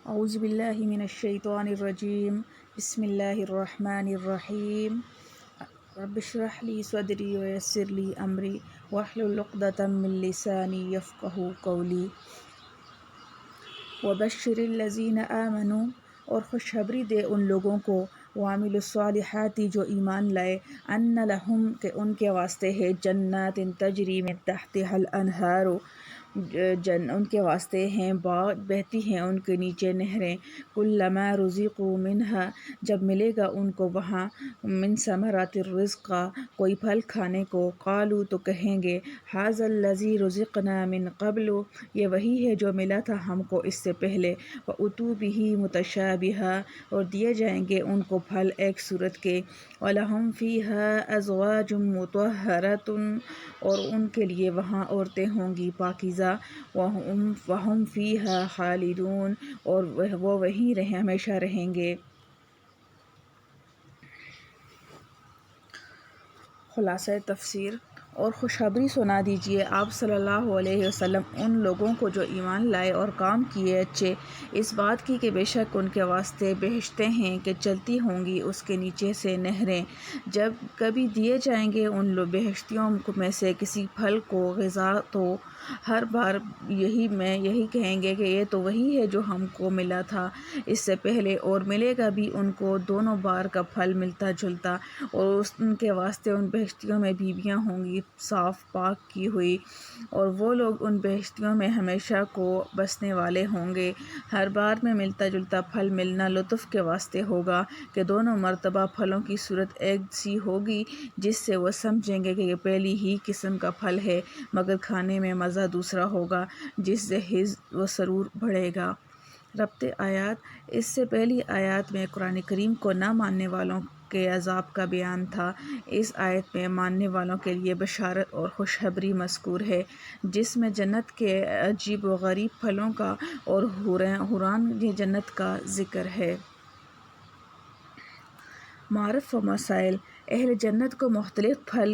اعوذ باللہ من الشیطان الرجیم بسم اللہ الرحمن الرحیم رب اشرح لی صدری ویسر لی امری واحلل عقدۃ من لسانی یفقہوا قولی وبشر الذین آمنوا اور خوشخبری دے ان لوگوں کو وعملوا الصالحات جو ایمان لائے ان لہم کہ ان کے واسطے ہے جنات تجری من تحتها الانہار ان کے واسطے ہیں باغ بہتی ہیں ان کے نیچے نہریں کلما رزقوا منہا جب ملے گا ان کو وہاں من ثمرات الرزق کوئی پھل کھانے کو قالوا تو کہیں گے ھذا الذی رزقنا من قبل یہ وہی ہے جو ملا تھا ہم کو اس سے پہلے واتوا بہ متشابہا اور دیے جائیں گے ان کو پھل ایک صورت کے وَلَهُمْ فِيهَا أَزْوَاجٌ مُطَهَّرَةٌ اور ان کے لیے وہاں عورتیں ہوں گی پاکیزہ وَهُمْ فِيهَا خَالِدُونَ اور وہ وہیں ہمیشہ رہیں گے۔ خلاصہ تفسیر اور خوشخبری سنا دیجیے آپ صلی اللہ علیہ وسلم ان لوگوں کو جو ایمان لائے اور کام کیے اچھے اس بات کی کہ بے شک ان کے واسطے بہشتیں ہیں کہ چلتی ہوں گی اس کے نیچے سے نہریں جب کبھی دیے جائیں گے ان بہشتیوں میں سے کسی پھل کو غذا تو ہر بار یہی کہیں گے کہ یہ تو وہی ہے جو ہم کو ملا تھا اس سے پہلے اور ملے گا بھی ان کو دونوں بار کا پھل ملتا جلتا اور ان کے واسطے ان بہشتیوں میں بیویاں ہوں گی صاف پاک کی ہوئی اور وہ لوگ ان بہشتیوں میں ہمیشہ کو بسنے والے ہوں گے ہر بار میں ملتا جلتا پھل ملنا لطف کے واسطے ہوگا کہ دونوں مرتبہ پھلوں کی صورت ایک سی ہوگی جس سے وہ سمجھیں گے کہ یہ پہلی ہی قسم کا پھل ہے مگر کھانے میں مزہ دوسرا ہوگا جس سے حظ و سرور بڑھے گا۔ ربط آیات اس سے پہلی آیات میں قرآن کریم کو نہ ماننے والوں کے عذاب کا بیان تھا اس آیت میں ماننے والوں کے لیے بشارت اور خوشخبری مذکور ہے جس میں جنت کے عجیب و غریب پھلوں کا اور حوران جنت کا ذکر ہے۔ معارف و مسائل اہل جنت کو مختلف پھل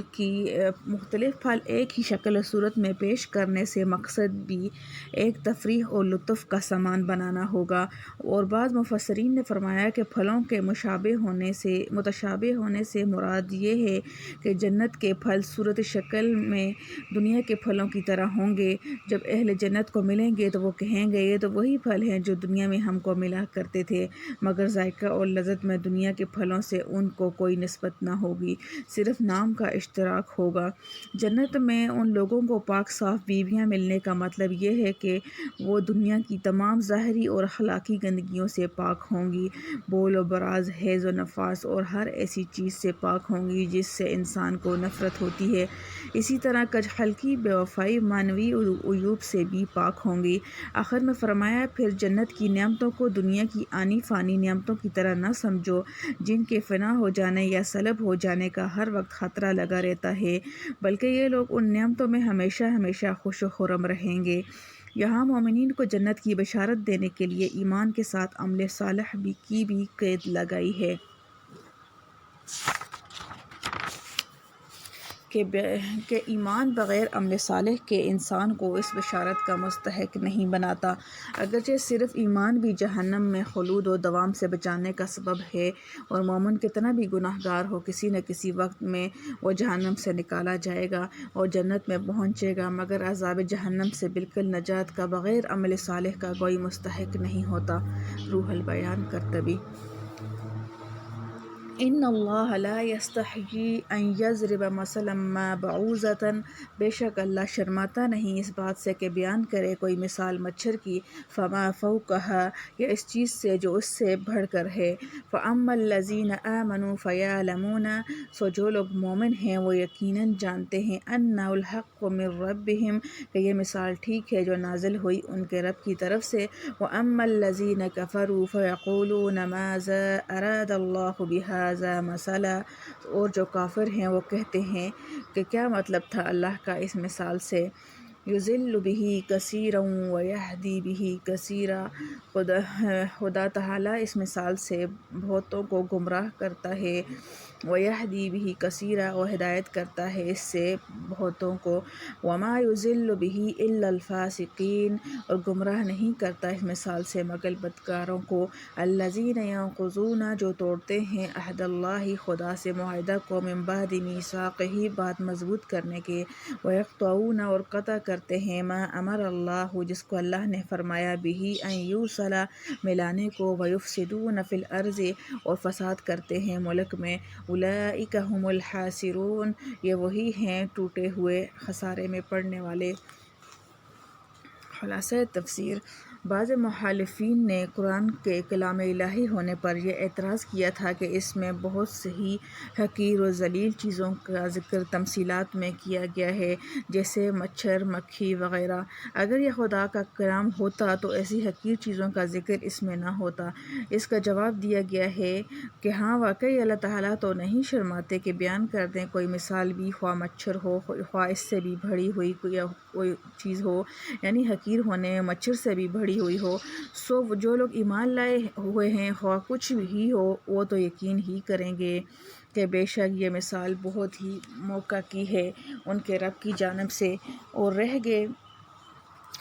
ایک ہی شکل و صورت میں پیش کرنے سے مقصد بھی ایک تفریح اور لطف کا سامان بنانا ہوگا اور بعض مفسرین نے فرمایا کہ پھلوں کے متشابہ ہونے سے مراد یہ ہے کہ جنت کے پھل صورت شکل میں دنیا کے پھلوں کی طرح ہوں گے جب اہل جنت کو ملیں گے تو وہ کہیں گے یہ تو وہی پھل ہیں جو دنیا میں ہم کو ملا کرتے تھے مگر ذائقہ اور لذت میں دنیا کے پھلوں سے ان کو کوئی نسبت نہ ہوگی صرف نام کا اشتراک ہوگا۔ جنت میں ان لوگوں کو پاک صاف بیویاں ملنے کا مطلب یہ ہے کہ وہ دنیا کی تمام ظاہری اور اخلاقی گندگیوں سے پاک ہوں گی بول و براز حیض و نفاس اور ہر ایسی چیز سے پاک ہوں گی جس سے انسان کو نفرت ہوتی ہے اسی طرح کجخلقی بے وفائی معنوی عیوب سے بھی پاک ہوں گی۔ آخر میں فرمایا پھر جنت کی نعمتوں کو دنیا کی آنی فانی نعمتوں کی طرح نہ سمجھو جن کے فنا ہو جانے یا سلب ہو جانے کا ہر وقت خطرہ لگا رہتا ہے بلکہ یہ لوگ ان نعمتوں میں ہمیشہ ہمیشہ خوش و خرم رہیں گے۔ یہاں مومنین کو جنت کی بشارت دینے کے لیے ایمان کے ساتھ عمل صالح کی بھی قید لگائی ہے کہ ایمان بغیر عمل صالح کے انسان کو اس بشارت کا مستحق نہیں بناتا اگرچہ صرف ایمان بھی جہنم میں خلود و دوام سے بچانے کا سبب ہے اور مومن کتنا بھی گناہ گار ہو کسی نہ کسی وقت میں وہ جہنم سے نکالا جائے گا اور جنت میں پہنچے گا مگر عذاب جہنم سے بالکل نجات کا بغیر عمل صالح کا کوئی مستحق نہیں ہوتا۔ روح البیان کرتبی ان اللہ لا یستحیی ان یضرب مثلا ما بعوضۃ بے شک اللہ شرماتا نہیں اس بات سے کہ بیان کرے کوئی مثال مچھر کی فما فوقہا یا اس چیز سے جو اس سے بڑھ کر ہے فاما الذین آمنوا فیعلمون سو جو لوگ مومن ہیں وہ یقیناً جانتے ہیں انہ الحق من ربہم کہ یہ مثال ٹھیک ہے جو نازل ہوئی ان کے رب کی طرف سے واما الذین کفروا فیقولون ماذا اراد اللہ بہذا مثلا اور جو کافر ہیں وہ کہتے ہیں کہ کیا مطلب تھا اللہ کا اس مثال سے یضل به کثیرا ویہدی به کثیرا۔ خدا تعالیٰ اس مثال سے بہتوں کو گمراہ کرتا ہے، ویہدی به کثیرا، اور ہدایت کرتا ہے اس سے بہتوں کو، وما یضل به الا الفاسقین، اور گمراہ نہیں کرتا اس مثال سے مگر بدکاروں کو، الذین ینقضون، جو توڑتے ہیں عہد اللہ، خدا سے معاہدہ کو، من بعد میثاقہ، بات مضبوط کرنے کے، ویقطعون، اور قطع کرتے ہیں، ما امر اللہ، جس کو اللہ نے فرمایا، به ان یوصل، ملانے کو، ویفسدون فی الارض، اور فساد کرتے ہیں ملک میں، اولئک هم الخاسرون، یہ وہی ہیں ٹوٹے ہوئے، خسارے میں پڑنے والے۔ خلاصہ تفسیر: بعض مخالفین نے قرآن کے کلام الہی ہونے پر یہ اعتراض کیا تھا کہ اس میں بہت سی حقیر و ذلیل چیزوں کا ذکر تمثیلات میں کیا گیا ہے، جیسے مچھر، مکھی وغیرہ۔ اگر یہ خدا کا کلام ہوتا تو ایسی حقیر چیزوں کا ذکر اس میں نہ ہوتا۔ اس کا جواب دیا گیا ہے کہ ہاں، واقعی اللہ تعالیٰ تو نہیں شرماتے کہ بیان کر دیں کوئی مثال بھی، خواہ مچھر ہو، خواہ اس سے بھی بڑی ہوئی کوئی چیز ہو، یعنی حقیر ہونے میں مچھر سے بھی بڑی ہوئی ہو، سو جو لوگ ایمان لائے ہوئے ہیں، خواہ کچھ بھی ہو، وہ تو یقین ہی کریں گے کہ بے شک یہ مثال بہت ہی موقع کی ہے ان کے رب کی جانب سے، اور رہ گئے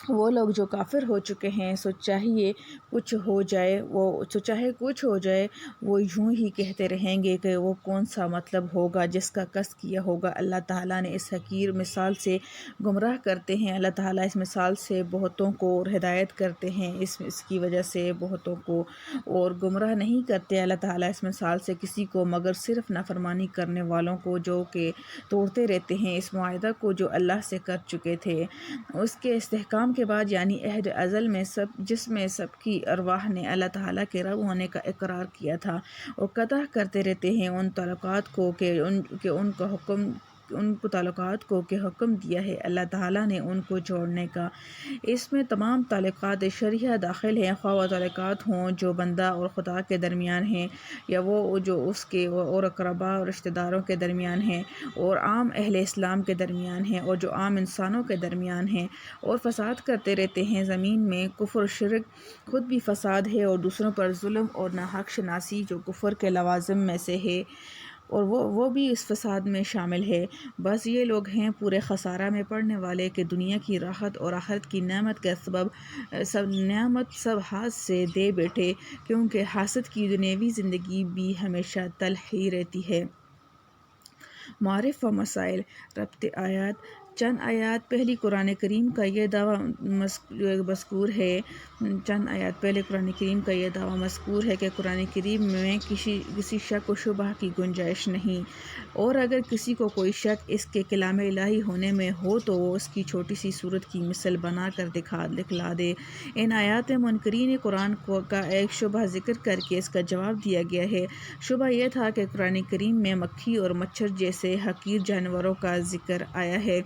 وہ لوگ جو کافر ہو چکے ہیں، سو چاہے کچھ ہو جائے وہ یوں ہی کہتے رہیں گے کہ وہ کون سا مطلب ہوگا جس کا قصد کیا ہوگا۔ اللہ تعالیٰ نے اس حقیر مثال سے گمراہ کرتے ہیں، اللہ تعالیٰ اس مثال سے بہتوں کو ہدایت کرتے ہیں، اس کی وجہ سے بہتوں کو، اور گمراہ نہیں کرتے اللہ تعالیٰ اس مثال سے کسی کو مگر صرف نافرمانی کرنے والوں کو، جو کہ توڑتے رہتے ہیں اس معاہدہ کو جو اللہ سے کر چکے تھے، اس کے استحکام کے بعد، یعنی عہد ازل میں، جس میں سب کی ارواح نے اللہ تعالیٰ کے رب ہونے کا اقرار کیا تھا، اور قطع کرتے رہتے ہیں ان تعلقات کو ان کو تعلقات کو کہ حکم دیا ہے اللہ تعالیٰ نے ان کو جوڑنے کا۔ اس میں تمام تعلقات شرعیہ داخل ہیں، خواہ وہ تعلقات ہوں جو بندہ اور خدا کے درمیان ہیں، یا وہ جو اس کے اور اقربا اور رشتہ داروں کے درمیان ہیں، اور عام اہل اسلام کے درمیان ہیں، اور جو عام انسانوں کے درمیان ہیں، اور فساد کرتے رہتے ہیں زمین میں۔ کفر و شرک خود بھی فساد ہے، اور دوسروں پر ظلم اور ناحق شناسی جو کفر کے لوازم میں سے ہے، اور وہ بھی اس فساد میں شامل ہے۔ بس یہ لوگ ہیں پورے خسارہ میں پڑنے والے کہ دنیا کی راحت اور آخرت کی نعمت کا نعمت سب ہاتھ سے دے بیٹھے، کیونکہ حاسد کی دنیاوی زندگی بھی ہمیشہ تلخ ہی رہتی ہے۔ معارف و مسائل: ربط آیات: چند آیات پہلے قرآن کریم کا یہ دعویٰ مذکور ہے کہ قرآن کریم میں کسی شک و شبہ کی گنجائش نہیں، اور اگر کسی کو کوئی شک اس کے کلام الہی ہونے میں ہو تو وہ اس کی چھوٹی سی صورت کی مثل بنا کر دکھلا دے۔ ان آیات میں منکرین قرآن کا ایک شبہ ذکر کر کے اس کا جواب دیا گیا ہے۔ شبہ یہ تھا کہ قرآن کریم میں مکھی اور مچھر جیسے حقیر جانوروں کا ذکر آیا ہے،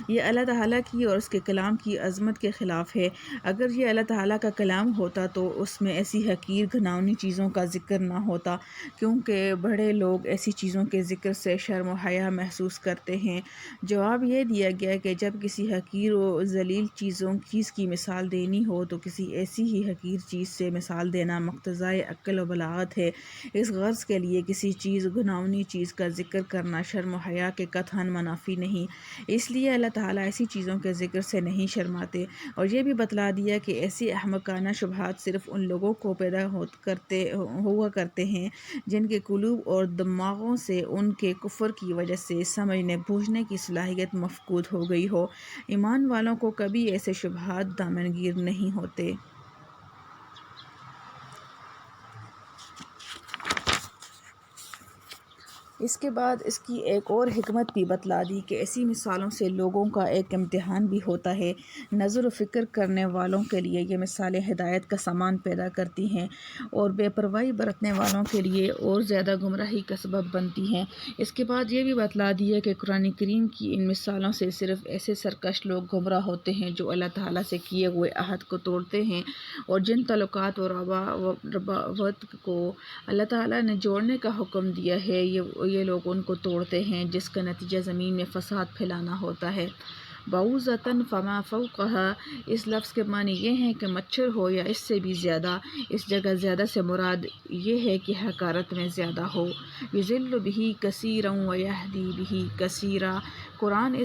یہ اللہ تعالیٰ کی اور اس کے کلام کی عظمت کے خلاف ہے۔ اگر یہ اللہ تعالیٰ کا کلام ہوتا تو اس میں ایسی حقیر گھناؤنی چیزوں کا ذکر نہ ہوتا، کیونکہ بڑے لوگ ایسی چیزوں کے ذکر سے شرم و حیا محسوس کرتے ہیں۔ جواب یہ دیا گیا کہ جب کسی حقیر و ذلیل چیز کی مثال دینی ہو تو کسی ایسی ہی حقیر چیز سے مثال دینا مقتضائے عقل و بلاغت ہے۔ اس غرض کے لیے کسی گھناؤنی چیز کا ذکر کرنا شرم و حیا کے قطعاً منافی نہیں، اس لیے اللہ تعالیٰ ایسی چیزوں کے ذکر سے نہیں شرماتے۔ اور یہ بھی بتلا دیا کہ ایسی احمقانہ شبہات صرف ان لوگوں کو پیدا ہوا کرتے ہیں جن کے قلوب اور دماغوں سے ان کے کفر کی وجہ سے سمجھنے بوجھنے کی صلاحیت مفقود ہو گئی ہو۔ ایمان والوں کو کبھی ایسے شبہات دامنگیر نہیں ہوتے۔ اس کے بعد اس کی ایک اور حکمت بھی بتلا دی کہ ایسی مثالوں سے لوگوں کا ایک امتحان بھی ہوتا ہے۔ نظر و فکر کرنے والوں کے لیے یہ مثالیں ہدایت کا سامان پیدا کرتی ہیں، اور بے پرواہی برتنے والوں کے لیے اور زیادہ گمراہی کا سبب بنتی ہیں۔ اس کے بعد یہ بھی بتلا دیا کہ قرآن کریم کی ان مثالوں سے صرف ایسے سرکش لوگ گمراہ ہوتے ہیں جو اللہ تعالیٰ سے کیے ہوئے عہد کو توڑتے ہیں، اور جن تعلقات و روابط کو اللہ تعالیٰ نے جوڑنے کا حکم دیا ہے یہ لوگ ان کو توڑتے ہیں، جس کا نتیجہ زمین میں فساد پھیلانا ہوتا ہے۔ بعوضۃ فما فوقہا، اس لفظ کے معنی یہ ہیں کہ مچھر ہو یا اس سے بھی زیادہ۔ اس جگہ زیادہ سے مراد یہ ہے کہ حقارت میں زیادہ ہو۔ یضل بہ کثیرا ویہدی بہ کثیرا، قرآن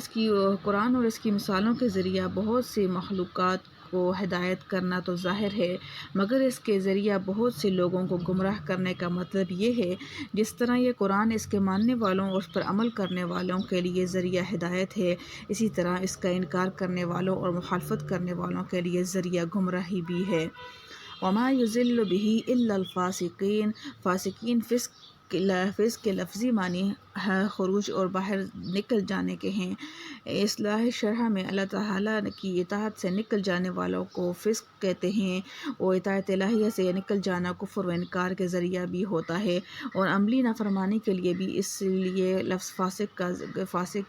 اور اس کی مثالوں کے ذریعہ بہت سی مخلوقات کو ہدایت کرنا تو ظاہر ہے، مگر اس کے ذریعہ بہت سے لوگوں کو گمراہ کرنے کا مطلب یہ ہے۔ جس طرح یہ قرآن اس کے ماننے والوں اور اس پر عمل کرنے والوں کے لیے ذریعہ ہدایت ہے، اسی طرح اس کا انکار کرنے والوں اور مخالفت کرنے والوں کے لیے ذریعہ گمراہی بھی ہے۔ وما یضل بہ الا الفاسقین، فاسقین فسق کے لفظی معنی خروج اور باہر نکل جانے کے ہیں۔ اصطلاح شرح میں اللہ تعالیٰ کی اطاعت سے نکل جانے والوں کو فسق کہتے ہیں، اور اطاعت الہیہ سے نکل جانا کفر و انکار کے ذریعہ بھی ہوتا ہے، اور عملی نافرمانی کے لیے بھی اس لیے لفظ فاسق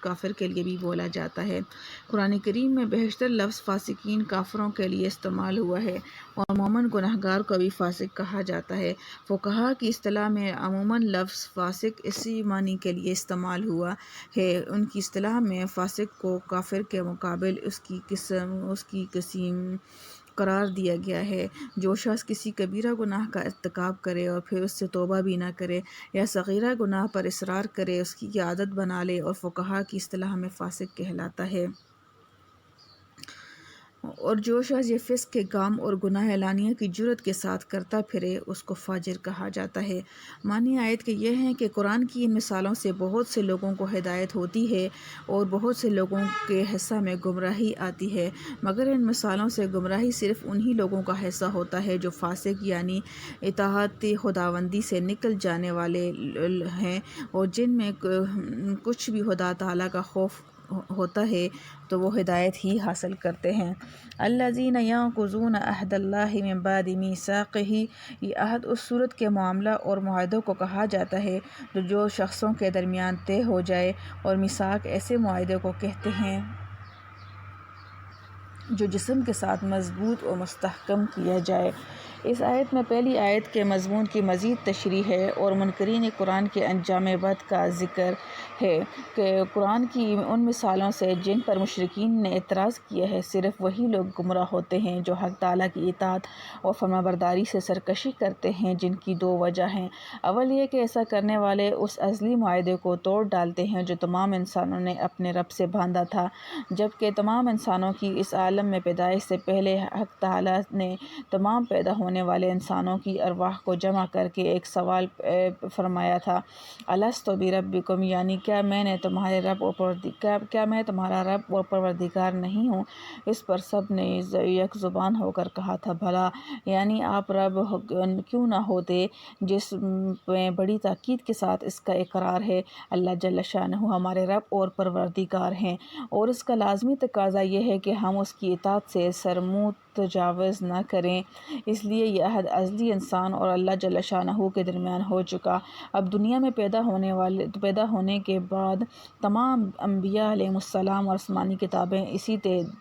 کافر کے لیے بھی بولا جاتا ہے۔ قرآن کریم میں بیشتر لفظ فاسقین کافروں کے لیے استعمال ہوا ہے، اور عموماً گنہگار کو بھی فاسق کہا جاتا ہے۔ فقہا کی اصطلاح میں عموماً لفظ فاسق اسی معنی کے لیے استعمال ہوا ہے۔ ان کی اصطلاح میں فاسق کو کافر کے مقابل اس کی قسم قرار دیا گیا ہے۔ جو شخص کسی کبیرہ گناہ کا ارتکاب کرے اور پھر اس سے توبہ بھی نہ کرے، یا صغیرہ گناہ پر اصرار کرے، اس کی عادت بنا لے، اور فقہا کی اصطلاح میں فاسق کہلاتا ہے۔ اور جو شخص یہ فسق کے کام اور گناہ اعلانیہ کی جرات کے ساتھ کرتا پھرے، اس کو فاجر کہا جاتا ہے۔ معنی آیت کے یہ ہیں کہ قرآن کی ان مثالوں سے بہت سے لوگوں کو ہدایت ہوتی ہے اور بہت سے لوگوں کے حصہ میں گمراہی آتی ہے، مگر ان مثالوں سے گمراہی صرف انہی لوگوں کا حصہ ہوتا ہے جو فاسق یعنی اطاعت خداوندی سے نکل جانے والے ہیں، اور جن میں کچھ بھی خدا تعالیٰ کا خوف ہوتا ہے تو وہ ہدایت ہی حاصل کرتے ہیں۔ الذین ینقضون عہد اللہ من بعد میثاقہ، یہ عہد اس صورت کے معاملہ اور معاہدوں کو کہا جاتا ہے جو شخصوں کے درمیان طے ہو جائے، اور میثاق ایسے معاہدے کو کہتے ہیں جو جسم کے ساتھ مضبوط اور مستحکم کیا جائے۔ اس آیت میں پہلی آیت کے مضمون کی مزید تشریح ہے اور منکرین قرآن کے انجام بد کا ذکر ہے کہ قرآن کی ان مثالوں سے جن پر مشرکین نے اعتراض کیا ہے، صرف وہی لوگ گمراہ ہوتے ہیں جو حق تعالیٰ کی اطاعت اور فرمانبرداری سے سرکشی کرتے ہیں، جن کی دو وجہ ہیں۔ اول یہ کہ ایسا کرنے والے اس ازلی معاہدے کو توڑ ڈالتے ہیں جو تمام انسانوں نے اپنے رب سے باندھا تھا، جبکہ تمام انسانوں کی اس عالم میں پیدائش سے پہلے حق تعالیٰ نے تمام پیدا ہونے والے انسانوں کی ارواح کو جمع کر کے ایک سوال فرمایا تھا، الست بربکم، یعنی کیا میں تمہارا رب اور پروردگار نہیں ہوں؟ اس پر سب نے یک زبان ہو کر کہا تھا، بھلا، یعنی آپ رب کیوں نہ ہوتے؟ جس میں بڑی تاکید کے ساتھ اس کا اقرار ہے، اللہ جل شانہ ہمارے رب اور پروردگار ہیں، اور اس کا لازمی تقاضا یہ ہے کہ ہم اس کی اطاعت سے سرمنہ تجاوز نہ کریں۔ اس لیے یہ عہد ازلی انسان اور اللہ جل شانہ کے درمیان ہو چکا۔ اب دنیا میں پیدا ہونے کے بعد تمام انبیاء علیہ السلام اور آسمانی کتابیں اسی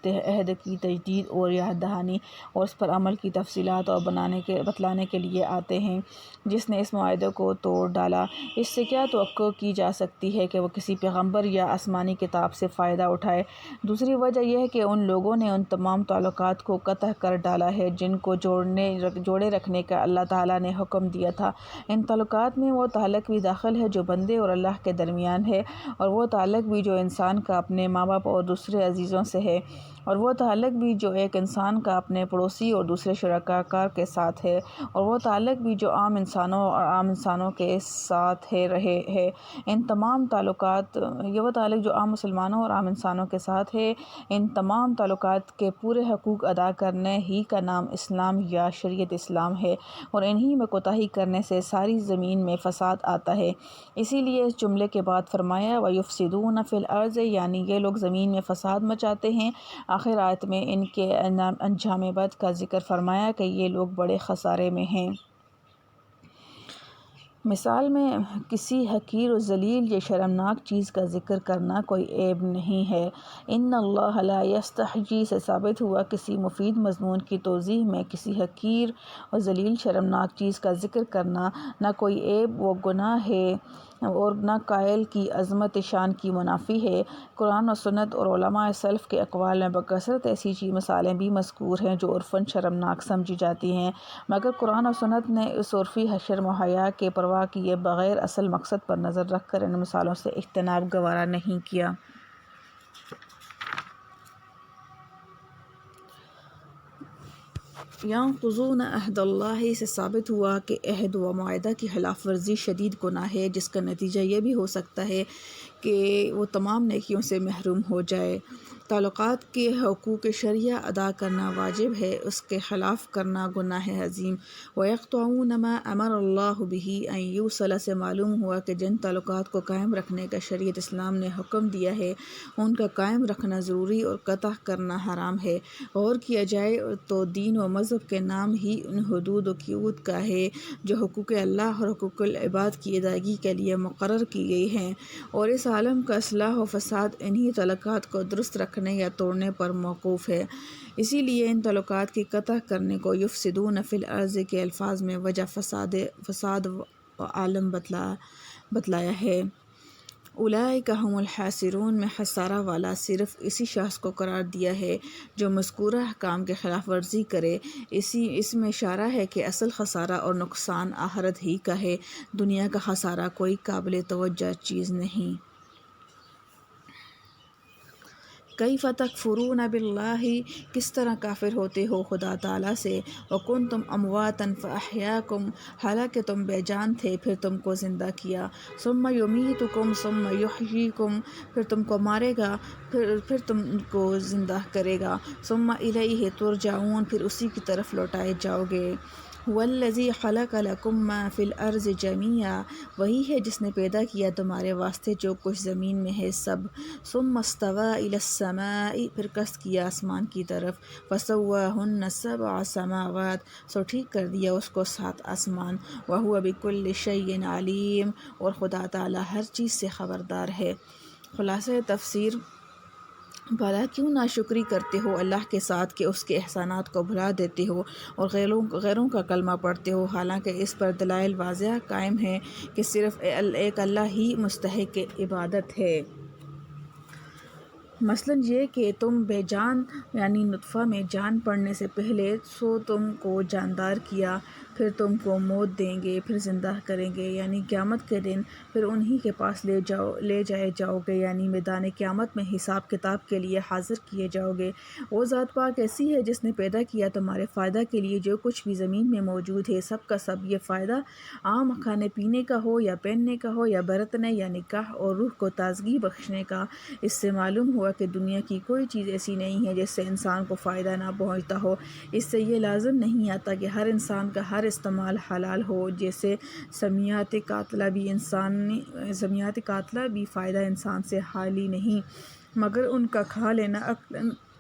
عہد کی تجدید اور یاد دہانی اور اس پر عمل کی تفصیلات اور بتلانے کے لیے آتے ہیں۔ جس نے اس معاہدے کو توڑ ڈالا، اس سے کیا توقع کی جا سکتی ہے کہ وہ کسی پیغمبر یا آسمانی کتاب سے فائدہ اٹھائے؟ دوسری وجہ یہ ہے کہ ان لوگوں نے ان تمام تعلقات کو قطع کر ڈالا ہے جن کو جوڑے رکھنے کا اللہ تعالیٰ نے حکم دیا تھا۔ ان تعلقات میں وہ تعلق بھی داخل ہے جو بندے اور اللہ کے درمیان ہے، اور وہ تعلق بھی جو انسان کا اپنے ماں باپ اور دوسرے عزیزوں سے ہے، اور وہ تعلق بھی جو ایک انسان کا اپنے پڑوسی اور دوسرے شرکاء کار کے ساتھ ہے، اور وہ تعلق بھی جو عام انسانوں اور عام انسانوں کے ساتھ ہے۔ ان تمام تعلقات، یہ وہ تعلق جو عام مسلمانوں اور عام انسانوں کے ساتھ ہے، ان تمام تعلقات کے پورے حقوق ادا کرنے ہی کا نام اسلام یا شریعت اسلام ہے، اور انہی میں کوتاہی کرنے سے ساری زمین میں فساد آتا ہے۔ اسی لیے اس جملے کے بعد فرمایا وَيُفْسِدُونَ فِي الْأَرْضِ، یعنی یہ لوگ زمین میں فساد مچاتے ہیں۔ آخر آیت میں ان کے انجام بد کا ذکر فرمایا کہ یہ لوگ بڑے خسارے میں ہیں۔ مثال میں کسی حقیر و ذلیل یا شرمناک چیز کا ذکر کرنا کوئی عیب نہیں ہے۔ ان اللہ لا یستحیی سے ثابت ہوا کسی مفید مضمون کی توضیح میں کسی حقیر و ذلیل شرمناک چیز کا ذکر کرنا نہ کوئی عیب و گناہ ہے۔ اور نہ قائل کی عظمت شان کی منافی ہے۔ قرآن و سنت اور علماء سلف کے اقوال میں بکثرت ایسی مثالیں بھی مذکور ہیں جو عرفاً شرمناک سمجھی جاتی ہیں، مگر قرآن و سنت نے اس عرفی شرم و حیا کے پرواہ کیے بغیر اصل مقصد پر نظر رکھ کر ان مثالوں سے اجتناب گوارا نہیں کیا۔ ينقضون عہد اللہ سے ثابت ہوا کہ عہد و معاہدہ کی خلاف ورزی شدید گناہ ہے، جس کا نتیجہ یہ بھی ہو سکتا ہے کہ وہ تمام نیکیوں سے محروم ہو جائے۔ تعلقات کے حقوق شرعیہ ادا کرنا واجب ہے، اس کے خلاف کرنا گناہ عظیم۔ وَيَقْطَعُونَ مَا أَمَرَ اللَّهُ بِهِ أَن يُوصَلَ سے معلوم ہوا کہ جن تعلقات کو قائم رکھنے کا شریعت اسلام نے حکم دیا ہے ان کا قائم رکھنا ضروری اور قطع کرنا حرام ہے۔ غور کیا جائے تو دین و مذہب کے نام ہی ان حدود و قیود کا ہے جو حقوق اللہ اور حقوق العباد کی ادائیگی کے لیے مقرر کی گئی ہیں، اور اس عالم کا اصلاح و فساد انہی تعلقات کو درست رکھنے یا توڑنے پر موقوف ہے۔ اسی لیے ان تعلقات کی قطع کرنے کو یفسدون فی الارض کے الفاظ میں وجہ فساد و عالم بتلایا ہے۔ اولئک ھم الخاسرون میں خسارہ والا صرف اسی شخص کو قرار دیا ہے جو مذکورہ احکام کی خلاف ورزی کرے۔ اس میں اشارہ ہے کہ اصل خسارہ اور نقصان آخرت ہی کا ہے، دنیا کا خسارہ کوئی قابل توجہ چیز نہیں۔ کیف تکفرون باللہ کس طرح کافر ہوتے ہو خدا تعالیٰ سے، وکنتم امواتا فاحیاکم حالانکہ تم بے جان تھے پھر تم کو زندہ کیا، ثم یمیتکم ثم یحییکم پھر تم کو مارے گا پھر تم کو زندہ کرے گا، ثم الیہ ترجعون پھر اسی کی طرف لوٹائے جاؤ گے۔ والذی خلق لکم ما فی الارض جمیعا وہی ہے جس نے پیدا کیا تمہارے واسطے جو کچھ زمین میں ہے سب، ثم استوی الی السماء پھر قصد کیا آسمان کی طرف، فسواہن سبع سماوات سو ٹھیک کر دیا اس کو 7 آسمان، وہو بکل شیء علیم اور خدا تعالیٰ ہر چیز سے خبردار ہے۔ خلاصہ تفسیر: بھلا کیوں ناشکری کرتے ہو اللہ کے ساتھ کہ اس کے احسانات کو بھلا دیتے ہو اور غیروں کا کلمہ پڑھتے ہو، حالانکہ اس پر دلائل واضح قائم ہیں کہ صرف ایک اللہ ہی مستحق عبادت ہے۔ مثلاً یہ کہ تم بے جان یعنی نطفہ میں جان پڑنے سے پہلے سو تم کو جاندار کیا، پھر تم کو موت دیں گے، پھر زندہ کریں گے یعنی قیامت کے دن، پھر انہی کے پاس لے جائے جاؤ گے یعنی میدان قیامت میں حساب کتاب کے لیے حاضر کیے جاؤ گے۔ وہ ذات پاک ایسی ہے جس نے پیدا کیا تمہارے فائدہ کے لیے جو کچھ بھی زمین میں موجود ہے سب کا سب، یہ فائدہ عام کھانے پینے کا ہو یا پہننے کا ہو یا برتنے یا نکاح اور روح کو تازگی بخشنے کا۔ اس سے معلوم ہوا کہ دنیا کی کوئی چیز ایسی نہیں ہے جس سے انسان کو فائدہ نہ پہنچتا ہو۔ اس سے یہ لازم نہیں آتا کہ ہر انسان کا ہر استعمال حلال ہو، جیسے سمیات قاتلہ بھی فائدہ انسان سے خالی نہیں، مگر ان کا کھا لینا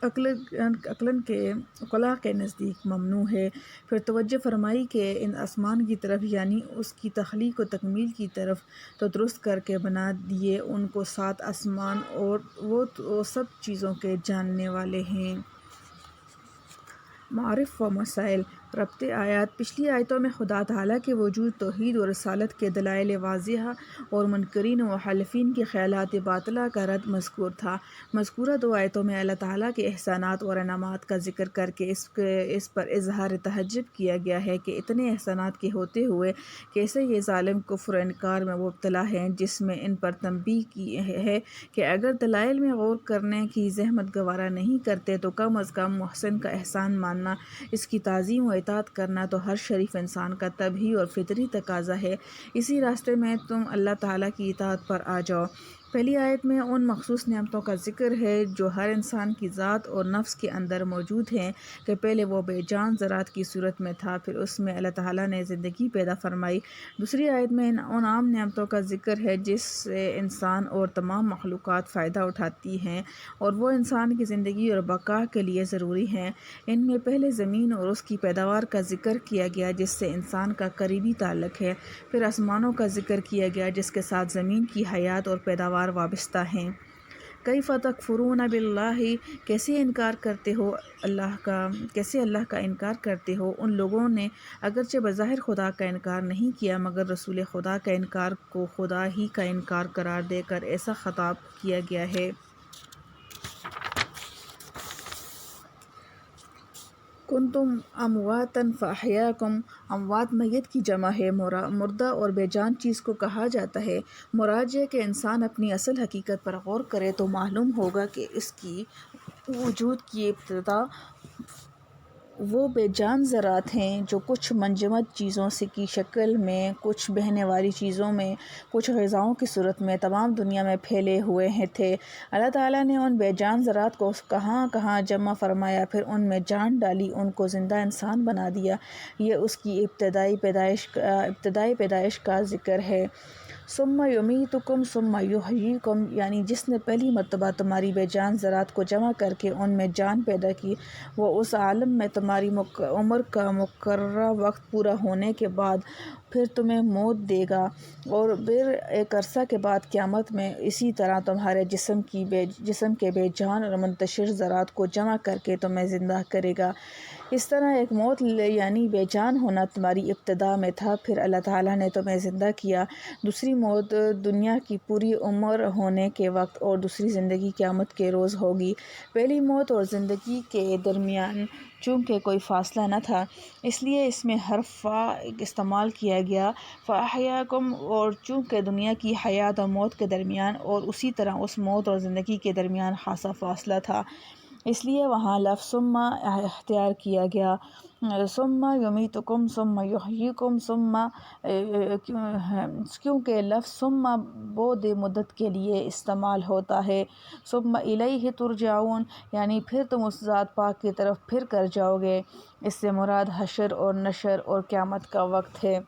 عقلاء کے نزدیک ممنوع ہے۔ پھر توجہ فرمائی کہ ان آسمان کی طرف یعنی اس کی تخلیق و تکمیل کی طرف تو درست کر کے بنا دیے ان کو 7 آسمان اور وہ سب چیزوں کے جاننے والے ہیں۔ معارف و مسائل: ربط آیات: پچھلی آیتوں میں خدا تعالیٰ کے وجود، توحید و رسالت کے دلائل واضحہ اور منکرین و مخالفین کے خیالات باطلہ کا رد مذکور تھا۔ مذکورہ 2 آیتوں میں اللہ تعالیٰ کے احسانات اور انعامات کا ذکر کر کے اس پر اظہار تعجب کیا گیا ہے کہ اتنے احسانات کے ہوتے ہوئے کیسے یہ ظالم کفر و انکار میں مبتلا ہیں، جس میں ان پر تنبیہ کی ہے کہ اگر دلائل میں غور کرنے کی زحمت گوارا نہیں کرتے تو کم از کم محسن کا احسان ماننا، اس کی تعظیم و اطاعت کرنا تو ہر شریف انسان کا طبعی اور فطری تقاضا ہے۔ اسی راستے میں تم اللہ تعالیٰ کی اطاعت پر آ جاؤ۔ پہلی آیت میں ان مخصوص نعمتوں کا ذکر ہے جو ہر انسان کی ذات اور نفس کے اندر موجود ہیں کہ پہلے وہ بے جان ذرات کی صورت میں تھا، پھر اس میں اللہ تعالیٰ نے زندگی پیدا فرمائی۔ دوسری آیت میں ان عام نعمتوں کا ذکر ہے جس سے انسان اور تمام مخلوقات فائدہ اٹھاتی ہیں اور وہ انسان کی زندگی اور بقا کے لیے ضروری ہیں۔ ان میں پہلے زمین اور اس کی پیداوار کا ذکر کیا گیا جس سے انسان کا قریبی تعلق ہے، پھر آسمانوں کا ذکر کیا گیا جس کے ساتھ زمین کی حیات اور پیداوار وابستہ ہیں، کیف تکفرون باللہ، کیسے انکار کرتے ہو اللہ کا، کیسے اللہ کا انکار کرتے ہو۔ ان لوگوں نے اگرچہ بظاہر خدا کا انکار نہیں کیا مگر رسول خدا کا انکار کو خدا ہی کا انکار قرار دے کر ایسا خطاب کیا گیا ہے۔ کنتم امواتا فاحیاکم، اموات میت کی جمع ہے، مردہ اور بے جان چیز کو کہا جاتا ہے۔ مراد یہ کہ انسان اپنی اصل حقیقت پر غور کرے تو معلوم ہوگا کہ اس کی وجود کی ابتدا وہ بے جان ذرات ہیں جو کچھ منجمد چیزوں کی شکل میں، کچھ بہنے والی چیزوں میں، کچھ غذاؤں کی صورت میں تمام دنیا میں پھیلے ہوئے تھے۔ اللہ تعالیٰ نے ان بے جان ذرات کو کہاں کہاں جمع فرمایا، پھر ان میں جان ڈالی، ان کو زندہ انسان بنا دیا۔ یہ اس کی ابتدائی پیدائش کا ذکر ہے۔ ثم یمیتکم ثم یحییکم، یعنی جس نے پہلی مرتبہ تمہاری بے جان ذرات کو جمع کر کے ان میں جان پیدا کی، وہ اس عالم میں تمہاری عمر کا مقررہ وقت پورا ہونے کے بعد پھر تمہیں موت دے گا، اور پھر ایک عرصہ کے بعد قیامت میں اسی طرح تمہارے جسم کے بے جان اور منتشر ذرات کو جمع کر کے تمہیں زندہ کرے گا۔ اس طرح ایک موت یعنی بے جان ہونا تمہاری ابتدا میں تھا، پھر اللہ تعالیٰ نے تمہیں زندہ کیا۔ دوسری موت دنیا کی پوری عمر ہونے کے وقت، اور دوسری زندگی قیامت کے روز ہوگی۔ پہلی موت اور زندگی کے درمیان چونکہ کوئی فاصلہ نہ تھا، اس لیے اس میں حرف فا استعمال کیا گیا، فاحیاکم، اور چونکہ دنیا کی حیات اور موت کے درمیان اور اسی طرح اس موت اور زندگی کے درمیان خاصا فاصلہ تھا، اس لیے وہاں لفظ ثم اختیار کیا گیا۔ ثم یمیتکم ثم یحییکم، ثم کیونکہ لفظ ثم بعد مدت کے لیے استعمال ہوتا ہے۔ ثم الیہ ترجعون، یعنی پھر تم اس ذات پاک کی طرف پھر کر جاؤ گے۔ اس سے مراد حشر اور نشر اور قیامت کا وقت ہے۔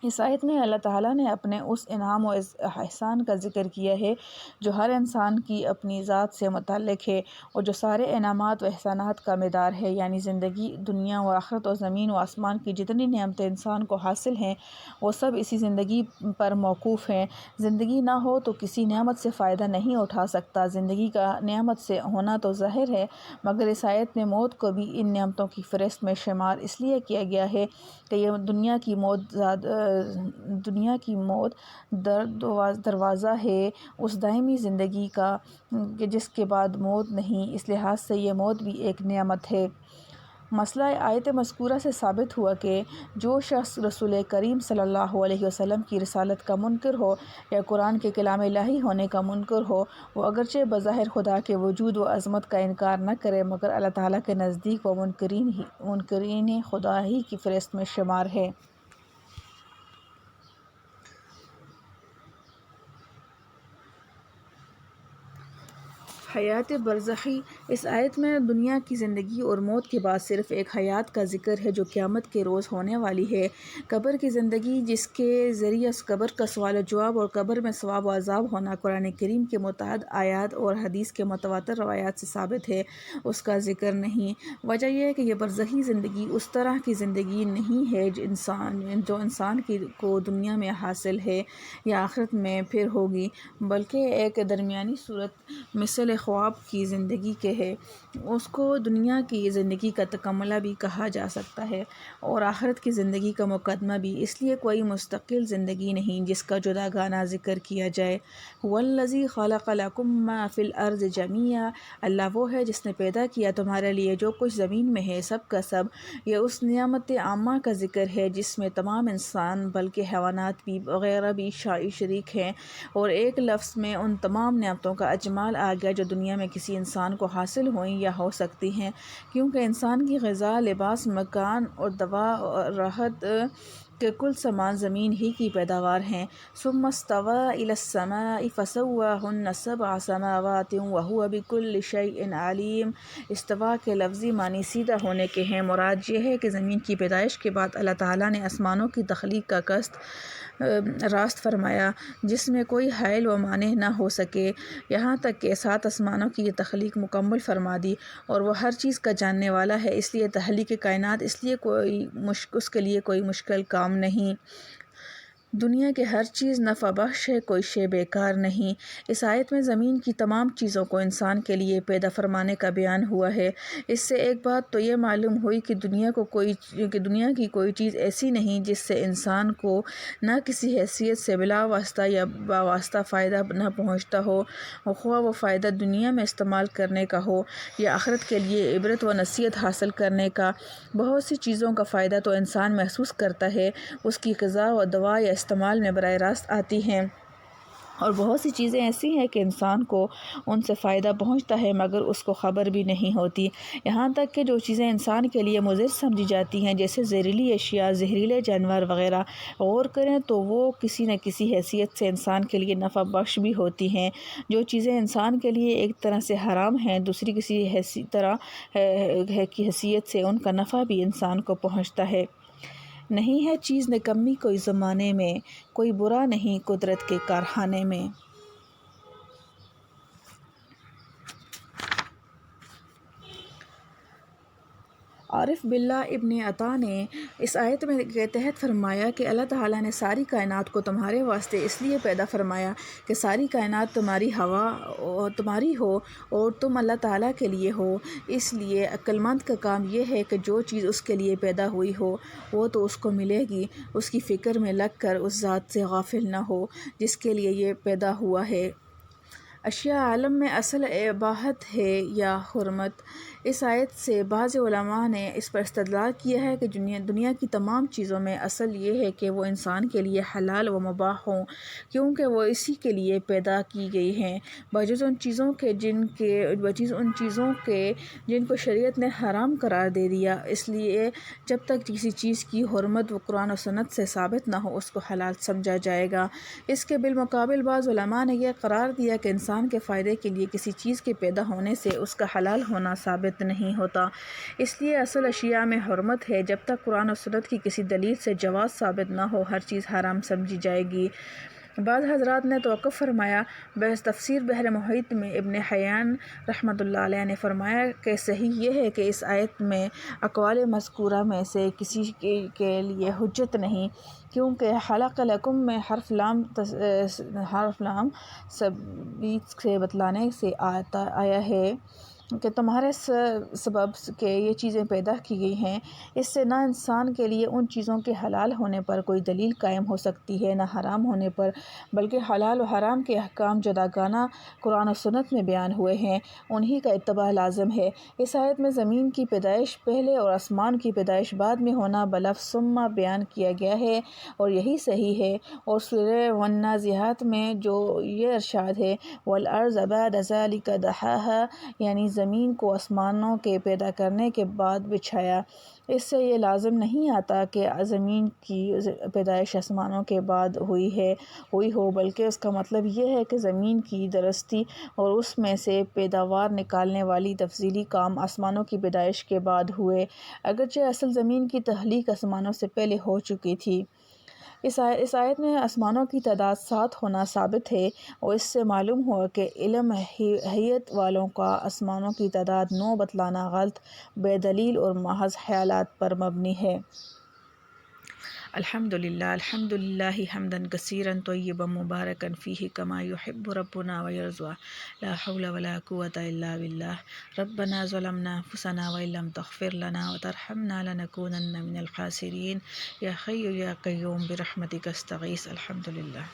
اس آیت میں اللہ تعالیٰ نے اپنے اس انعام و احسان کا ذکر کیا ہے جو ہر انسان کی اپنی ذات سے متعلق ہے، اور جو سارے انعامات و احسانات کا مدار ہے، یعنی زندگی دنیا و آخرت اور زمین و آسمان کی جتنی نعمتیں انسان کو حاصل ہیں وہ سب اسی زندگی پر موقوف ہیں۔ زندگی نہ ہو تو کسی نعمت سے فائدہ نہیں اٹھا سکتا۔ زندگی کا نعمت سے ہونا تو ظاہر ہے، مگر اس آیت میں موت کو بھی ان نعمتوں کی فہرست میں شمار اس لیے کیا گیا ہے کہ یہ دنیا کی موت دروازہ ہے اس دائمی زندگی کا کہ جس کے بعد موت نہیں، اس لحاظ سے یہ موت بھی ایک نعمت ہے۔ مسئلہ آیت مذکورہ سے ثابت ہوا کہ جو شخص رسول کریم صلی اللہ علیہ وسلم کی رسالت کا منکر ہو یا قرآن کے کلام الہی ہونے کا منکر ہو، وہ اگرچہ بظاہر خدا کے وجود و عظمت کا انکار نہ کرے مگر اللہ تعالیٰ کے نزدیک وہ منکرین خدا ہی کی فہرست میں شمار ہے۔ حیات برزخی، اس آیت میں دنیا کی زندگی اور موت کے بعد صرف ایک حیات کا ذکر ہے جو قیامت کے روز ہونے والی ہے۔ قبر کی زندگی جس کے ذریعہ قبر کا سوال و جواب اور قبر میں ثواب و عذاب ہونا قرآن کریم کے متعدد آیات اور حدیث کے متواتر روایات سے ثابت ہے، اس کا ذکر نہیں۔ وجہ یہ ہے کہ یہ برزخی زندگی اس طرح کی زندگی نہیں ہے جو انسان کو دنیا میں حاصل ہے یا آخرت میں پھر ہوگی، بلکہ ایک درمیانی صورت مثل خواب کی زندگی کے ہے۔ اس کو دنیا کی زندگی کا تکملہ بھی کہا جا سکتا ہے اور آخرت کی زندگی کا مقدمہ بھی، اس لیے کوئی مستقل زندگی نہیں جس کا جداگانہ ذکر کیا جائے۔ هو الذی خلق لکم ما فی الارض جمیعا، اللہ وہ ہے جس نے پیدا کیا تمہارے لیے جو کچھ زمین میں ہے سب کا سب۔ یہ اس نعمت عامہ کا ذکر ہے جس میں تمام انسان بلکہ حیوانات بھی وغیرہ بھی شریک ہیں، اور ایک لفظ میں ان تمام نعمتوں کا اجمال آ گیا جو دنیا میں کسی انسان کو حاصل ہوئیں یا ہو سکتی ہیں، کیونکہ انسان کی غذا، لباس، مکان اور دوا اور راحت کے کل سامان زمین ہی کی پیداوار ہیں۔ ثم استوى إلى السماء فسواهن سبع سماوات وهو بكل شيء عليم، استوا کے لفظی معنی سیدھا ہونے کے ہیں۔ مراد یہ ہے کہ زمین کی پیدائش کے بعد اللہ تعالیٰ نے آسمانوں کی تخلیق کا قصد راست فرمایا جس میں کوئی حائل و مانع نہ ہو سکے، یہاں تک کہ 7 آسمانوں کی یہ تخلیق مکمل فرما دی، اور وہ ہر چیز کا جاننے والا ہے، اس لیے تخلیق کائنات اس کے لیے کوئی مشکل کام نہیں۔ دنیا کے ہر چیز نفع بخش ہے، کوئی شے بیکار نہیں۔ اس آیت میں زمین کی تمام چیزوں کو انسان کے لیے پیدا فرمانے کا بیان ہوا ہے۔ اس سے ایک بات تو یہ معلوم ہوئی کہ دنیا کی کوئی چیز ایسی نہیں جس سے انسان کو نہ کسی حیثیت سے بلا واسطہ یا باواسطہ فائدہ نہ پہنچتا ہو، خواہ وہ فائدہ دنیا میں استعمال کرنے کا ہو یا آخرت کے لیے عبرت و نصیحت حاصل کرنے کا۔ بہت سی چیزوں کا فائدہ تو انسان محسوس کرتا ہے، اس کی غذا و دوا یا استعمال میں براہ راست آتی ہیں، اور بہت سی چیزیں ایسی ہیں کہ انسان کو ان سے فائدہ پہنچتا ہے مگر اس کو خبر بھی نہیں ہوتی۔ یہاں تک کہ جو چیزیں انسان کے لیے مضر سمجھی جاتی ہیں جیسے زہریلی اشیاء، زہریلے جانور وغیرہ، غور کریں تو وہ کسی نہ کسی حیثیت سے انسان کے لیے نفع بخش بھی ہوتی ہیں۔ جو چیزیں انسان کے لیے ایک طرح سے حرام ہیں، دوسری کسی طرح کی حیثیت سے ان کا نفع بھی انسان کو پہنچتا ہے۔ نہیں ہے چیز نکمی کوئی زمانے میں، کوئی برا نہیں قدرت کے کارخانے میں۔ عارف باللہ ابن عطا نے اس آیت میں کے تحت فرمایا کہ اللہ تعالیٰ نے ساری کائنات کو تمہارے واسطے اس لیے پیدا فرمایا کہ ساری کائنات تمہاری ہو اور تم اللہ تعالیٰ کے لیے ہو۔ اس لیے عقل مند کا کام یہ ہے کہ جو چیز اس کے لیے پیدا ہوئی ہو وہ تو اس کو ملے گی، اس کی فکر میں لگ کر اس ذات سے غافل نہ ہو جس کے لیے یہ پیدا ہوا ہے۔ اشیاء عالم میں اصل اباحت ہے یا حرمت؟ اس آیت سے بعض علماء نے اس پر استدلال کیا ہے کہ دنیا کی تمام چیزوں میں اصل یہ ہے کہ وہ انسان کے لیے حلال و مباح ہوں، کیونکہ وہ اسی کے لیے پیدا کی گئی ہیں، بجز ان چیزوں کے جن کو شریعت نے حرام قرار دے دیا۔ اس لیے جب تک کسی چیز کی حرمت و قرآن و سنت سے ثابت نہ ہو اس کو حلال سمجھا جائے گا۔ اس کے بالمقابل بعض علماء نے یہ قرار دیا کہ انسان کے فائدے کے لیے کسی چیز کے پیدا ہونے سے اس کا حلال ہونا ثابت نہیں ہوتا، اس لیے اصل اشیاء میں حرمت ہے۔ جب تک قرآن و سنت کی کسی دلیل سے جواز ثابت نہ ہو ہر چیز حرام سمجھی جائے گی۔ بعض حضرات نے توقف فرمایا۔ تفسیر بحر محیط میں ابن حیان رحمۃ اللہ علیہ نے فرمایا کہ صحیح یہ ہے کہ اس آیت میں اقوال مذکورہ میں سے کسی کے لیے حجت نہیں، کیونکہ خلق لکم میں حرف لام ثبیت سے بتلانے سے آیا ہے کہ تمہارے سبب کے یہ چیزیں پیدا کی گئی ہیں۔ اس سے نہ انسان کے لیے ان چیزوں کے حلال ہونے پر کوئی دلیل قائم ہو سکتی ہے، نہ حرام ہونے پر، بلکہ حلال و حرام کے احکام جداگانہ قرآن و سنت میں بیان ہوئے ہیں، انہی کا اتباع لازم ہے۔ اس آیت میں زمین کی پیدائش پہلے اور آسمان کی پیدائش بعد میں ہونا بلفظ ثم بیان کیا گیا ہے، اور یہی صحیح ہے۔ اور سورہ والنازعات میں جو یہ ارشاد ہے وَالْأَرْضَ بَعْدَ ذَلِكَ دَحَاهَا، یعنی زمین کو آسمانوں کے پیدا کرنے کے بعد بچھایا، اس سے یہ لازم نہیں آتا کہ زمین کی پیدائش آسمانوں کے بعد ہوئی ہو، بلکہ اس کا مطلب یہ ہے کہ زمین کی درستی اور اس میں سے پیداوار نکالنے والی تفضیلی کام آسمانوں کی پیدائش کے بعد ہوئے، اگرچہ اصل زمین کی تخلیق آسمانوں سے پہلے ہو چکی تھی۔ اس آیت میں آسمانوں کی تعداد 7 ہونا ثابت ہے، اور اس سے معلوم ہوا کہ علم حیت والوں کا آسمانوں کی تعداد 9 بتلانا غلط، بے دلیل اور محض خیالات پر مبنی ہے۔ الحمدللہ حمدا کثیرا طیبا مبارکا فیہ کما یحب ربنا ویرضی، لا حول ولا قوة الا باللہ۔ ربنا ظلمنا انفسنا وان لم تغفر لنا وترحمنا لنکونن من الخاسرین، یا حی یا قیوم برحمتک استغیث۔ الحمدللہ۔